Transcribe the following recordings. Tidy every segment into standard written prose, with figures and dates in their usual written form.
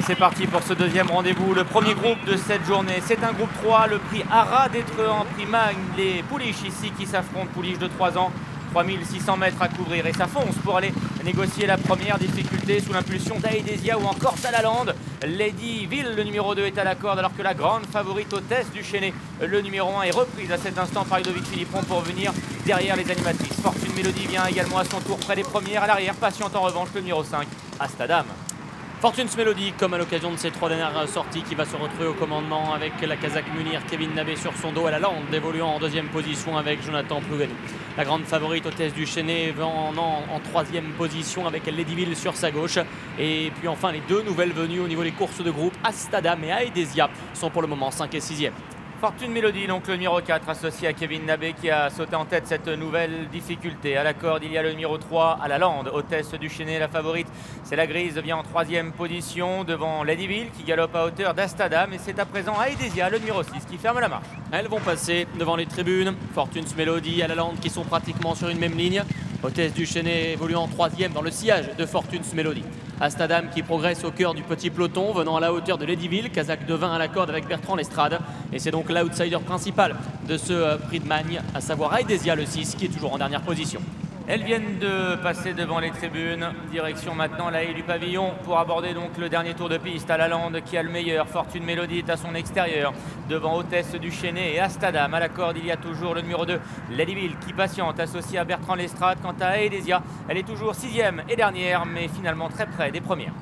c'est parti pour ce deuxième rendez-vous, le premier groupe de cette journée. C'est un groupe 3, le prix Ara d'Étrehan, prix Magne, les pouliches ici qui s'affrontent, pouliches de 3 ans. 3600 mètres à couvrir et ça fonce pour aller négocier la première difficulté sous l'impulsion d'Aedesia ou encore Talaland. Lady Ville, le numéro 2, est à la corde alors que la grande favorite hôtesse du Chénet, le numéro 1, est reprise à cet instant par Ludovic Philippon pour venir derrière les animatrices. Fortune Mélodie vient également à son tour près des premières. À l'arrière, patiente en revanche, le numéro 5, Astadam. Fortune Mélodie, comme à l'occasion de ses 3 dernières sorties, qui va se retrouver au commandement avec la Kazakh Munir, Kevin Nabé sur son dos à la lande, évoluant en deuxième position avec Jonathan Plouganou. La grande favorite hôtesse du Chénet en troisième position avec Ladyville sur sa gauche. Et puis enfin les deux nouvelles venues au niveau des courses de groupe, Astadam et Aedesia, sont pour le moment 5 et 6e. Fortune Mélodie, donc le numéro 4, associé à Kevin Nabé qui a sauté en tête cette nouvelle difficulté. À la corde, il y a le numéro 3, à la lande, hôtesse du Chénet, la favorite. C'est la grise, vient en troisième position devant Ladyville qui galope à hauteur d'Astadam. Et c'est à présent Aedesia, le numéro 6, qui ferme la marche. Elles vont passer devant les tribunes. Fortune Mélodie, à la lande qui sont pratiquement sur une même ligne. Hôtesse du Chénet évoluant en troisième dans le sillage de Fortune Mélodie. Astadam qui progresse au cœur du petit peloton, venant à la hauteur de Ladyville, Kazakh de 20 à la corde avec Bertrand Lestrade. Et c'est donc l'outsider principal de ce prix de Magne, à savoir Aedesia, le 6, qui est toujours en dernière position. Elles viennent de passer devant les tribunes, direction maintenant la haie du pavillon pour aborder donc le dernier tour de piste. À la lande qui a le meilleur, Fortune Mélodie est à son extérieur, devant hôtesse du Chénet et Astadam. À la corde, il y a toujours le numéro 2, Ladyville qui patiente, associé à Bertrand Lestrade. Quant à Aedesia, elle est toujours 6e et dernière, mais finalement très près des premières.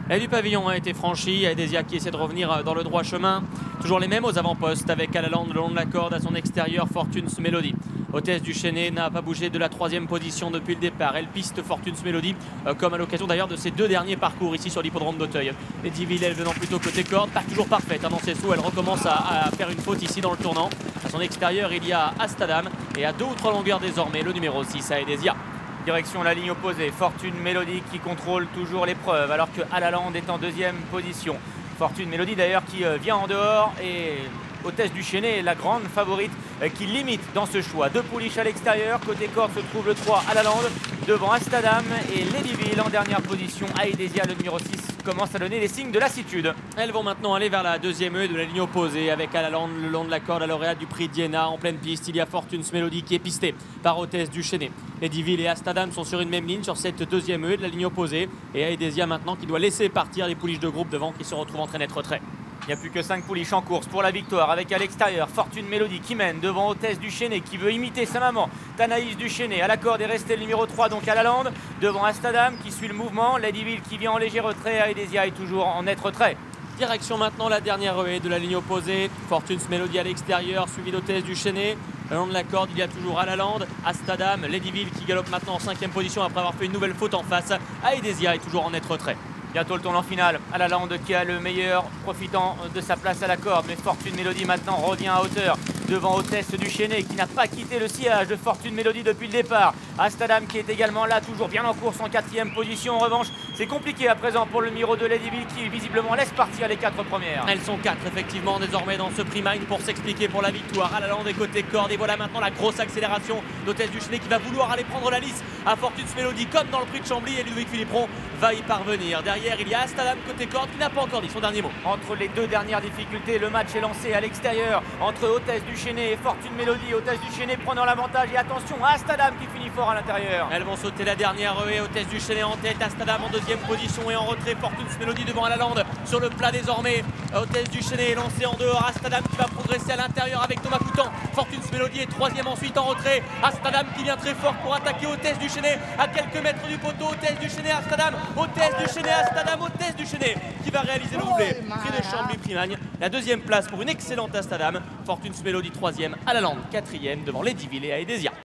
La du pavillon a été franchie, Aedesia qui essaie de revenir dans le droit chemin. Toujours les mêmes aux avant-postes avec à la lande le long de la corde à son extérieur Fortune Mélodie. Hôtesse du Chénet n'a pas bougé de la 3e position depuis le départ. Elle piste Fortune Mélodie comme à l'occasion d'ailleurs de ses 2 derniers parcours ici sur l'hippodrome d'Auteuil. Ladyville, elle venant plutôt côté corde, pas toujours parfaite dans ses sauts. Elle recommence à faire une faute ici dans le tournant. À son extérieur, il y a Astadam et à 2 ou 3 longueurs désormais le numéro 6, Aedesia. Direction la ligne opposée, Fortune Mélodie qui contrôle toujours l'épreuve alors que Alaland est en 2e position. Fortune Mélodie d'ailleurs qui vient en dehors et hôtesse du Chénet est la grande favorite qui limite dans ce choix. 2 pouliches à l'extérieur, côté corde se trouve le 3 Alaland devant Astadam et Ladyville en dernière position. Aedesia, le numéro 6, commence à donner les signes de lassitude. Elles vont maintenant aller vers la 2e haie de la ligne opposée avec Alaland le long de la corde, la lauréate du prix d'Iéna en pleine piste. Il y a Fortune Mélodie qui est pistée par hôtesse du Chénet. Ladyville et Astadam sont sur une même ligne sur cette 2e haie de la ligne opposée et Aedesia maintenant qui doit laisser partir les pouliches de groupe devant qui se retrouvent en train d'être retrait. Il n'y a plus que 5 pouliches en course pour la victoire avec à l'extérieur Fortune Mélodie qui mène devant hôtesse du Chénet qui veut imiter sa maman Thanaïs du Chénet. À la corde est resté le numéro 3 donc à la lande devant Astadam qui suit le mouvement. Ladyville qui vient en léger retrait, Aedesia est toujours en net retrait. Direction maintenant la dernière haie de la ligne opposée. Fortune Mélodie à l'extérieur, suivi d'hôtesse du Chénet. Le long de la corde, il y a toujours Alaland, Astadam, Ladyville qui galope maintenant en 5e position après avoir fait une nouvelle faute en face. Aedesia est toujours en net retrait. Bientôt le tournant final, Alaland qui a le meilleur, profitant de sa place à la corde. Mais Fortune Mélodie maintenant revient à hauteur devant hôtesse du Chénet qui n'a pas quitté le sillage de Fortune Mélodie depuis le départ. Astadam qui est également là, toujours bien en course en 4e position. En revanche, c'est compliqué à présent pour le numéro 2 Ladyville qui visiblement laisse partir les 4 premières. Elles sont 4 effectivement désormais dans ce prix Magne pour s'expliquer pour la victoire. Alaland des côtés corde et voilà maintenant la grosse accélération d'hôtesse du Chénet qui va vouloir aller prendre la lisse à Fortune Mélodie comme dans le prix de Chambly et Ludovic Philippon va y parvenir. Derrière, il y a Astadam côté corde qui n'a pas encore dit son dernier mot. Entre les 2 dernières difficultés, le match est lancé à l'extérieur entre hôtesse du Chénet et Fortune Mélodie. Hôtesse du Chénet prenant l'avantage et attention à Astadam qui finit fort à l'intérieur. Elles vont sauter la dernière haie, hôtesse du Chénet en tête, Astadam en 2e position et en retrait. Fortune Mélodie devant Alaland sur le plat désormais. Hôtesse du Chénet est lancée en dehors. Astadam qui va progresser à l'intérieur avec Thomas Coutan. Fortune Mélodie est 3e ensuite en retrait. Astadam qui vient très fort pour attaquer hôtesse du Chénet à quelques mètres du poteau. Hôtesse du Chénet, Astadam, hôtesse du Chénet, Astadam, hôtesse du Chénet qui va réaliser le doublé. Prix de Chambly, prix Magne. La 2e place pour une excellente Astadam. Fortune Mélodie 3e, Alaland 4e devant Ladyville et Aedesia.